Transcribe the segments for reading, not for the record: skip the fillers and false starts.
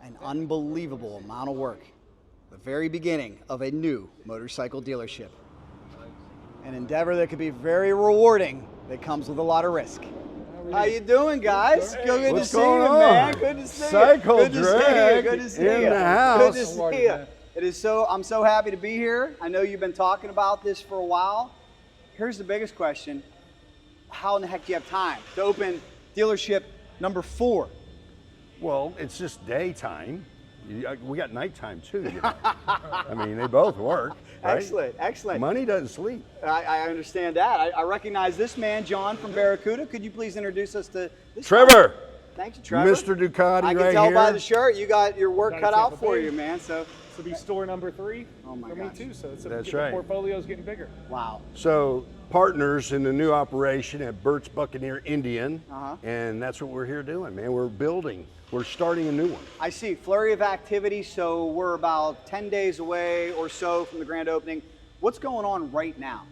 an unbelievable amount of work. The very beginning of a new motorcycle dealership. An endeavor that could be very rewarding that comes with a lot of risk. How you doing, guys? Good to see you, man. Good to see you. Good to see you. Good to see you. In the house. Good to see you. It is so. I'm so happy to be here. I know you've been talking about this for a while. Here's the biggest question: how in the heck do you have time to open dealership number 4? Well, it's just daytime. We got nighttime too. You know? I mean, they both work. Right? Excellent, excellent. Money doesn't sleep. I understand that. I recognize this man, John from Barracuda. Could you please introduce us to this Trevor. guy? Thank you, Trevor. Mr. Ducati right here. I can tell by the shirt you got your work cut out for you, man. So this will be store number 3 for me too. So That's the right. portfolio's getting bigger. Wow. So partners in the new operation at Bert's Buccaneer Indian, and that's what we're here doing, man. We're building. We're starting a new one. I see flurry of activity. So we're about 10 days away or so from the grand opening. What's going on right now?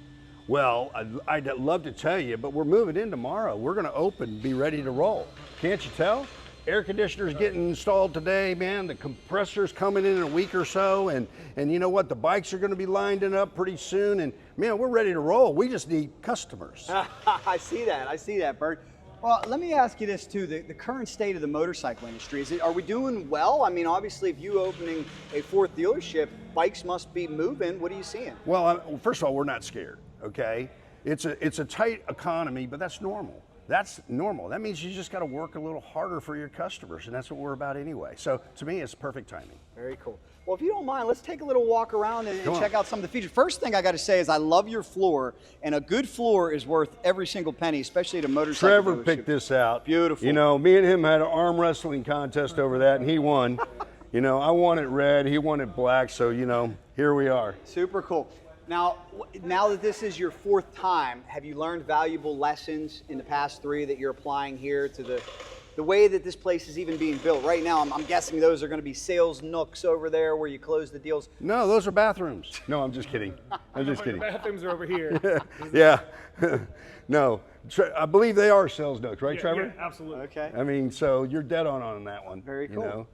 Well, I'd love to tell you, but we're moving in tomorrow. We're going to open, be ready to roll. Can't you tell? Air conditioners getting installed today, man. The compressor's coming in a week or so, and you know what? The bikes are going to be lined up pretty soon, and man, we're ready to roll. We just need customers. I see that, Bert. Well, let me ask you this too, the current state of the motorcycle industry, are we doing well? I mean, obviously, if you opening a 4th dealership, bikes must be moving. What are you seeing? Well, first of all, we're not scared, okay? It's a tight economy, but that's normal. That's normal. That means you just got to work a little harder for your customers, and that's what we're about anyway. So to me, it's perfect timing. Very cool. Well, if you don't mind, let's take a little walk around and check out some of the features. First thing I got to say is I love your floor, and a good floor is worth every single penny, especially at a motorcycle Trevor dealership. picked this out. Beautiful. You know, me and him had an arm wrestling contest over that, and he won. You know, I wanted red, he wanted black, so, you know, here we are. Super cool. Now that this is your 4th time, have you learned valuable lessons in the past 3 that you're applying here to the way that this place is even being built? Right now, I'm guessing those are going to be sales nooks over there where you close the deals. No, those are bathrooms. No, I'm just kidding. I'm just kidding. The bathrooms are over here. Yeah. No, I believe they are sales nooks, right, Trevor? Yeah, absolutely. Okay. I mean, so you're dead on that one. Very cool. You know?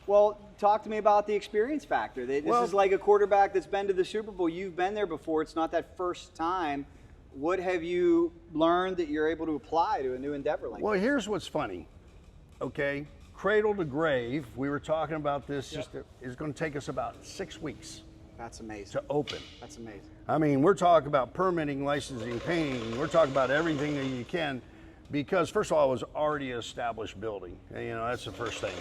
Well, talk to me about the experience factor. This is like a quarterback that's been to the Super Bowl. You've been there before. It's not that first time. What have you learned that you're able to apply to a new endeavor like Well, this? here's what's funny, okay? Cradle to grave, we were talking about this, it's going to take us about 6 weeks. That's amazing. To open. That's amazing. I mean, we're talking about permitting, licensing, painting. We're talking about everything that you can, because first of all, it was already an established building. And, you know, that's the first thing.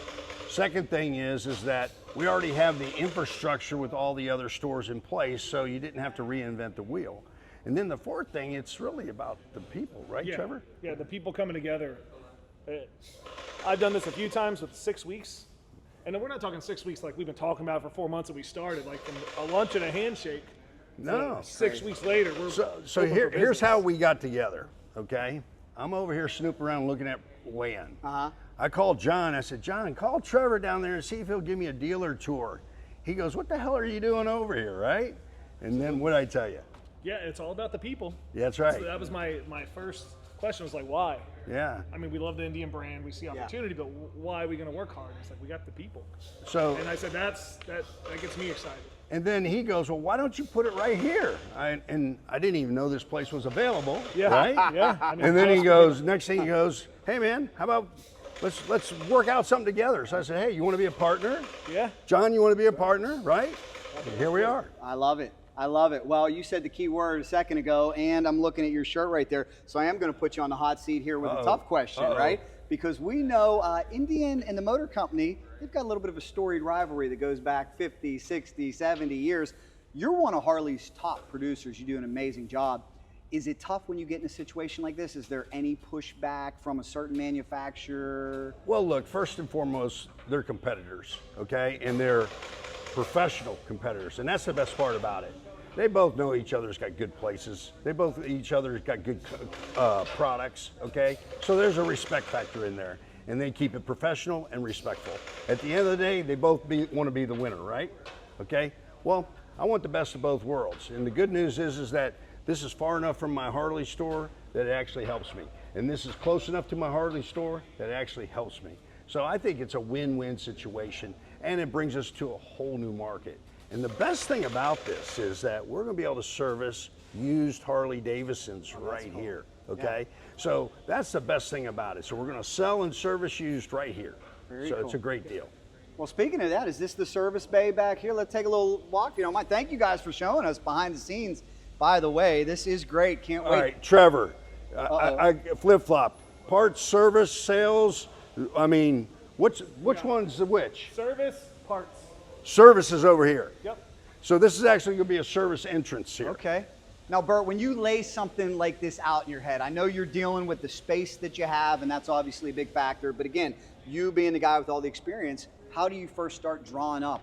Second thing is that we already have the infrastructure with all the other stores in place, so you didn't have to reinvent the wheel. And then the fourth thing, it's really about the people, right, Trevor? Yeah, the people coming together. I've done this a few times with 6 weeks. And we're not talking 6 weeks like we've been talking about for 4 months that we started, like from a lunch and a handshake. No. 6 weeks later, we're so here's how we got together, okay? I'm over here snooping around looking at land. I called John. I said, John, call Trevor down there and see if he'll give me a dealer tour. He goes, what the hell are you doing over here, right? And then what'd I tell you? Yeah, it's all about the people. Yeah, that's right. So that was my first question, was like, why? Yeah. I mean, we love the Indian brand, we see opportunity, but why are we going to work hard? It's like, we got the people. So, and I said, that gets me excited. And then he goes, well, why don't you put it right here? And I didn't even know this place was available, right? Yeah. I mean, and then he goes, next thing he goes, hey man, how about let's work out something together. So I said, hey, you want to be a partner? Yeah. John, you want to be a partner, right? And here we are. I love it. I love it. Well, you said the key word a second ago, and I'm looking at your shirt right there. So I am going to put you on the hot seat here with a tough question, right? Because we know Indian and the motor company, they've got a little bit of a storied rivalry that goes back 50, 60, 70 years. You're one of Harley's top producers. You do an amazing job. Is it tough when you get in a situation like this? Is there any pushback from a certain manufacturer? Well, look, first and foremost, they're competitors, okay? And they're professional competitors, and that's the best part about it. They both know each other's got good places. They both each other's got good products, okay? So there's a respect factor in there, and they keep it professional and respectful. At the end of the day, they both want to be the winner, right? Okay? Well, I want the best of both worlds, and the good news is that this is far enough from my Harley store that it actually helps me, and this is close enough to my Harley store that it actually helps me. So I think it's a win-win situation, and it brings us to a whole new market. And the best thing about this is that we're going to be able to service used Harley-Davidsons right here, okay? Yeah. So that's the best thing about it. So we're going to sell and service used right here. Very so cool. it's a great deal. Well, speaking of that, is this the service bay back here? Let's take a little walk, if you don't mind. Thank you guys for showing us behind the scenes. By the way, this is great. Can't wait. All right, Trevor, I flip-flop. Parts, service, sales, I mean, which one's the which? Service, parts. Service is over here. Yep. So this is actually going to be a service entrance here. Okay. Now, Bert, when you lay something like this out in your head, I know you're dealing with the space that you have, and that's obviously a big factor. But again, you being the guy with all the experience, how do you first start drawing up,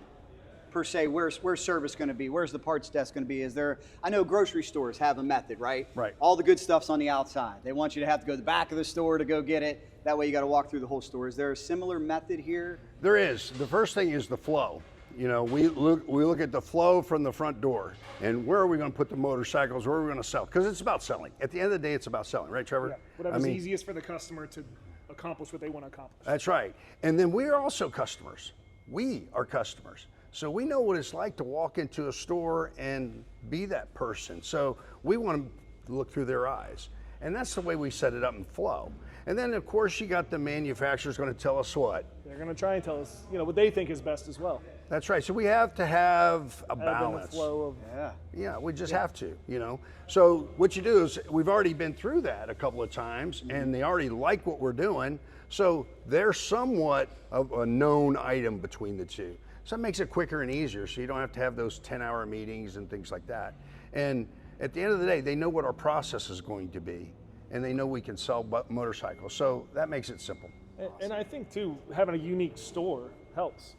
per se, where's service going to be? Where's the parts desk going to be? Is there, I know grocery stores have a method, right? Right. All the good stuff's on the outside. They want you to have to go to the back of the store to go get it. That way you got to walk through the whole store. Is there a similar method here? There is. The first thing is the flow. You know, we look at the flow from the front door, and where are we going to put the motorcycles? Where are we going to sell? Because it's about selling. At the end of the day, it's about selling, right, Trevor? Yeah. Whatever's easiest for the customer to accomplish what they want to accomplish. That's right. And then we're also customers. We are customers. So we know what it's like to walk into a store and be that person. So we want to look through their eyes. And that's the way we set it up in flow. And then, of course, you got the manufacturers going to tell us what. They're going to try and tell us, what they think is best as well. That's right. So we have to have a balance. The flow of, Yeah, we just have to, So what you do is, we've already been through that a couple of times, and they already like what we're doing. So they're somewhat of a known item between the two. So it makes it quicker and easier, so you don't have to have those 10-hour meetings and things like that. And at the end of the day, they know what our process is going to be, and they know we can sell motorcycles. So that makes it simple. And I think, too, having a unique store helps.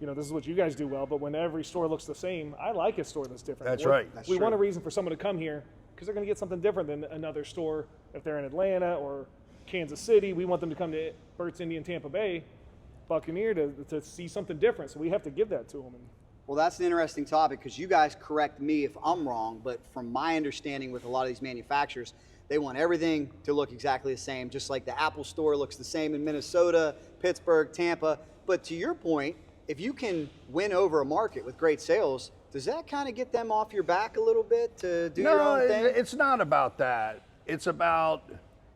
This is what you guys do well, but when every store looks the same, I like a store that's different. That's right. We want a reason for someone to come here because they're going to get something different than another store. If they're in Atlanta or Kansas City, we want them to come to Bert's Indian Tampa Bay, Buccaneer to see something different. So we have to give that to them. Well, that's an interesting topic because you guys correct me if I'm wrong, but from my understanding with a lot of these manufacturers, they want everything to look exactly the same, just like the Apple store looks the same in Minnesota, Pittsburgh, Tampa. But to your point, if you can win over a market with great sales, does that kind of get them off your back a little bit to do your own thing? No, it's not about that. It's about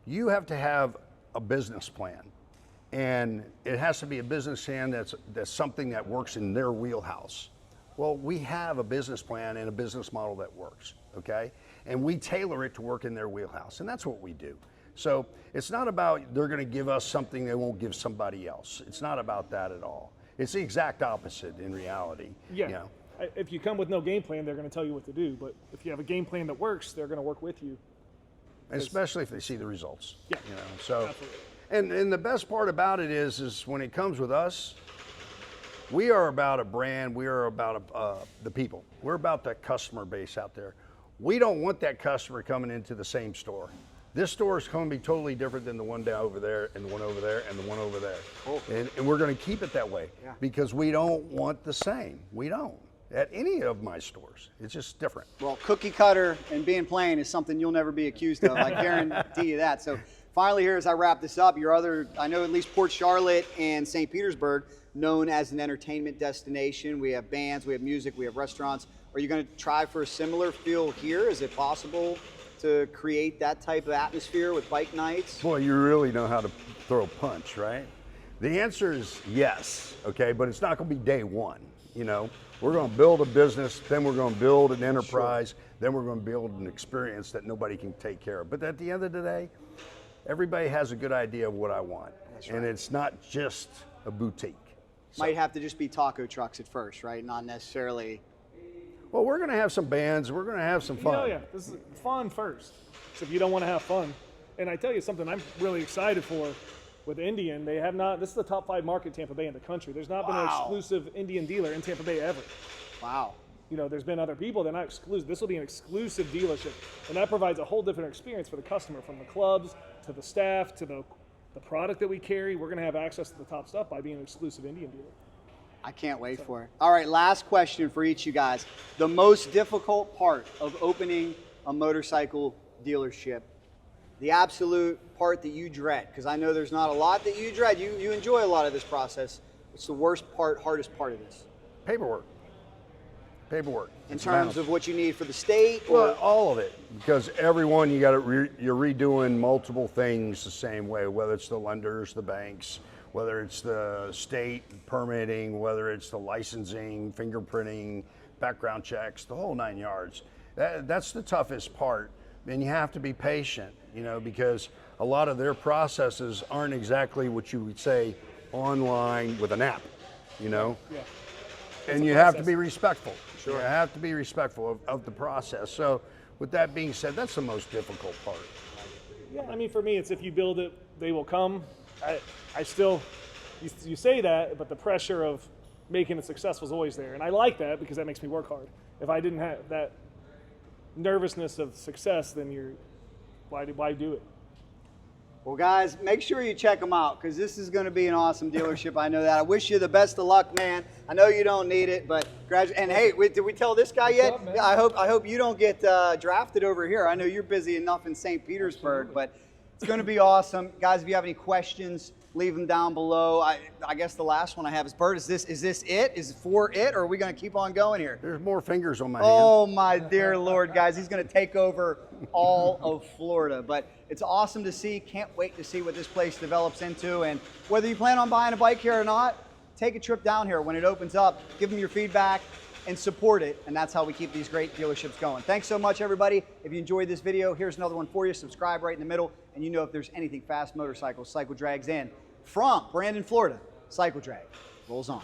you have to have a business plan. And it has to be a business plan that's something that works in their wheelhouse. Well, we have a business plan and a business model that works, okay? And we tailor it to work in their wheelhouse, and that's what we do. So it's not about they're gonna give us something they won't give somebody else. It's not about that at all. It's the exact opposite in reality. Yeah. If you come with no game plan, they're gonna tell you what to do. But if you have a game plan that works, they're gonna work with you. Especially if they see the results. Yeah, So. absolutely. And the best part about it is when it comes with us, we are about a brand. We are about the people. We're about that customer base out there. We don't want that customer coming into the same store. This store is going to be totally different than the one down over there, and the one over there, and the one over there. Cool. And we're going to keep it that way because we don't want the same. We don't at any of my stores. It's just different. Well, cookie cutter and being plain is something you'll never be accused of. I guarantee you that. So finally here, as I wrap this up, I know at least Port Charlotte and St. Petersburg, known as an entertainment destination. We have bands, we have music, we have restaurants. Are you going to try for a similar feel here? Is it possible to create that type of atmosphere with bike nights? Boy, you really know how to throw a punch, right? The answer is yes, okay, but it's not going to be day one, We're going to build a business, then we're going to build an enterprise, then we're going to build an experience that nobody can take care of. But at the end of the day, everybody has a good idea of what I want. That's and right. it's not just a boutique. Might have to just be taco trucks at first, right? Not necessarily. Well, we're going to have some bands. We're going to have some fun. This is fun first. So if you don't want to have fun, and I tell you something I'm really excited for with Indian, they have not, this is the top 5 market in Tampa Bay in the country. There's not been an exclusive Indian dealer in Tampa Bay ever. Wow. There's been other people, they're not exclusive. This will be an exclusive dealership. And that provides a whole different experience for the customer, from the clubs to the staff to the product that we carry. We're going to have access to the top stuff by being an exclusive Indian dealer. I can't wait for it. All right, last question for each of you guys. The most difficult part of opening a motorcycle dealership the absolute part that you dread, because I know there's not a lot that you dread. You enjoy a lot of this process. What's the worst part, hardest part of this? Paperwork. Paperwork. In It's terms mental. of what you need for the state? Well, all of it, because everyone you're redoing multiple things the same way, whether it's the lenders, the banks, whether it's the state permitting, whether it's the licensing, fingerprinting, background checks, the whole 9 yards. That's the toughest part. And you have to be patient, you know, because a lot of their processes aren't exactly what you would say online with an app, you know. Yeah. And you have to be respectful. Sure. You have to be respectful of the process. So with that being said, that's the most difficult part. Yeah, I mean, for me, it's if you build it, they will come. I still, you say that, but the pressure of making it successful is always there. And I like that because that makes me work hard. If I didn't have that nervousness of success, then why do it? Well, guys, make sure you check them out, because this is going to be an awesome dealership. I know that. I wish you the best of luck, man. I know you don't need it, but and hey, did we tell this guy yet? up, man? Yeah, I hope you don't get drafted over here. I know you're busy enough in St. Petersburg, but it's going to be awesome, guys. If you have any questions, leave them down below. I guess the last one I have is, Bert, is this it? Is it for it, or are we going to keep on going here? There's more fingers on my hand. Oh my dear Lord, guys, he's going to take over all of Florida. But it's awesome to see. Can't wait to see what this place develops into. And whether you plan on buying a bike here or not, take a trip down here when it opens up. Give them your feedback and support it. And that's how we keep these great dealerships going. Thanks so much, everybody. If you enjoyed this video, here's another one for you. Subscribe right in the middle. And you know if there's anything fast motorcycles, Cycle Drag's in. From Brandon, Florida, Cycle Drag rolls on.